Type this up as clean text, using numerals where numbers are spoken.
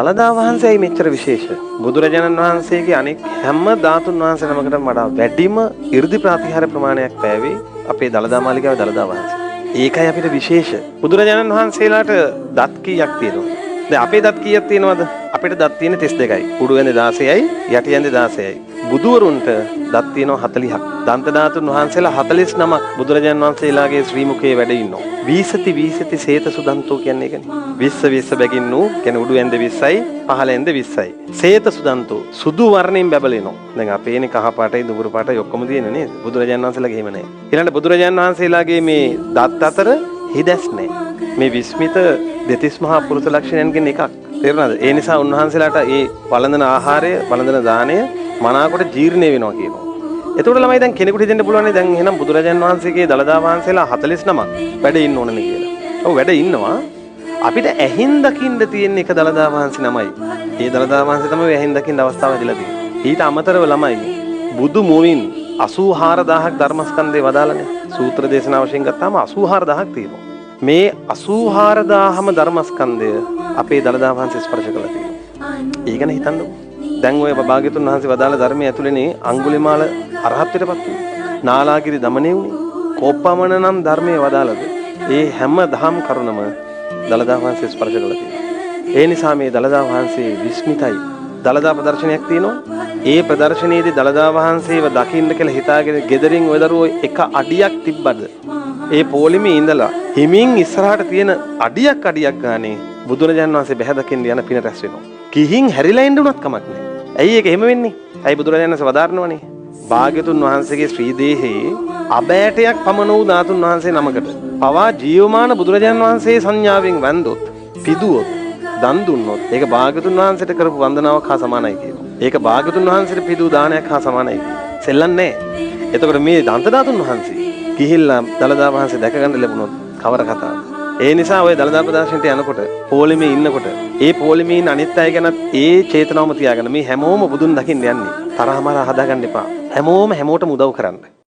දළදා වහන්සේයි මෙච්චර විශේෂ. බුදුරජාණන් වහන්සේගේ අනෙක් හැම ධාතුන් වහන්සේ නමකටම වඩා වැඩිම 이르දි ප්‍රතිහාර ප්‍රමාණයක් පෑවේ අපේ දළදා මාලිගාවේ දළදා වහන්සේ. ඒකයි අපිට විශේෂ. බුදුරජාණන් වහන්සේලාට දත් කීයක් තියෙනවද? දැන් අපේ දත් කීයක් තියෙනවද? අපිට දත් තියෙන්නේ 32යි. උඩු ඇඳේ 16යි, යටි ඇඳේ 16යි. බුදුවරුන්ට දත් තියෙනවා 40ක්. දන්ත ධාතුන් වහන්සේලා 49ක් බුදුරජාණන් වහන්සේලාගේ ශ්‍රී මුඛයේ වැඩ ඉන්නවා. වීසති වීසති සේත සුදන්තෝ කියන්නේ ඒකනේ. 20 බැගින්නු කියන්නේ උඩු ඇඳේ 20යි, පහළ ඇඳේ 20යි. සේත සුදන්තෝ සුදු වර්ණයෙන් බැබලෙනවා. දැන් අපේනේ කහ පාටයි දුඹුරු පාටයි ඔක්කොම තියෙන්නේ නේද? බුදුරජාණන් වහන්සේලාගේ එහෙම නැහැ. ඊළඟට බුදුරජාණන් වහන්සේලාගේ මේ දත් අතර හිදැස් නැහැ. මේ විස්මිත දෙතිස් මහා පුරුෂ ලක්ෂණයන්ගෙන් එකක්. තේරුණාද? ඒ නිසා උන්වහන්සේලාට මේ වළඳන ආහාරය, වළඳන දාණය මනාකොට ජීර්ණය වෙනවා කියනවා. එතකොට ළමයි දැන් කෙනෙකුට හිතෙන්න පුළුවන් නේ දැන් එහෙනම් බුදුරජාන් වහන්සේගේ දළදා වහන්සේලා 49ක් වැඩ ඉන්න ඕනනේ කියලා. ඔව් වැඩ ඉන්නවා. අපිට ඇහින් දකින්න තියෙන එක දළදා වහන්සේ නමයි. ඒ දළදා වහන්සේ තමයි ඇහින් දකින්න අවස්ථාව ලැබිලා තියෙන්නේ. ඊට අමතරව ළමයි බුදු මුවින් 84000ක් ධර්මස්කන්ධේ වදාළනේ. සූත්‍ර දේශනා වශයෙන් ගත්තාම 84000ක් තියෙනවා. මේ 84000ම ධර්මස්කන්ධය අපේ දළදා වහන්සේ ස්පර්ශ කළා තියෙනවා. ඒක ගැන හිතන්නකෝ. දැන් ඔය භාග්‍යතුන් වහන්සේ වදාළ ධර්මයේ ඇතුළේනේ අඟුලිමාල අරහත්ත්වයටපත් වුණේ. නාලාගිරි දමණය වුණේ. කෝපමණ නම් ධර්මයේ වදාළද ඒ හැම දහම් කරුණම දළදා වහන්සේ ස්පර්ශ කළා තියෙනවා. ඒ නිසා මේ දළදා වහන්සේ විස්මිතයි. දළදා ප්‍රදර්ශනයක් තියෙනවා. ඒ ප්‍රදර්ශනයේදී දළදා වහන්සේව දකින්න කියලා හිතාගෙන ගෙදරින් ඔය දරුවෝ එක අඩියක් තිබ්බද ඒ පොලිමේ ඉඳලා හිමින් ඉස්සරහට තියෙන අඩියක් ගානේ බුදුරජාණන් වහන්සේ බැහැ දකින්න යන පින රැස් වෙනවා. කිහින් හැරිලා ඉන්න උනත් කමක් නැහැ. ඇයි ඒක එහෙම වෙන්නේ? ඇයි බුදුරජාණන් වහන්සේ වදාරනවනේ? භාග්‍යතුන් වහන්සේගේ ශ්‍රී දේහේ අබෑටයක් පමණ වූ ධාතුන් වහන්සේ නමකට පවා ජීවමාන බුදුරජාණන් වහන්සේ සංඥාවෙන් වැන්දොත්, පිදුවොත්, දන් දුන්නොත් ඒක භාග්‍යතුන් වහන්සේට කරපු වන්දනාවක් හා සමානයි කියනවා. ඒක භාග්‍යතුන් වහන්සේට පිදු දානයක් හා සමානයි කියනවා. සෙල්ලන්නේ නැහැ. එතකොට මේ දන්ත ධාතුන් වහන්සේ ගිහිල්ලා දළදා වහන්සේ දැක ගන්න ලැබුණොත් කවර කතාවද? ඒ නිසා ඔය දළදා ප්‍රදර්ශනයට යනකොට පොලිමේ ඉන්නකොට ඒ පොලිමේ ඉන්න අනිත් අය ගැනත් ඒ චේතනාවම තියාගන්න මේ හැමෝම බුදුන් දකින්න යන්නේ. තරහමර හදාගන්න එපා. හැමෝම හැමෝටම උදව් කරන්න.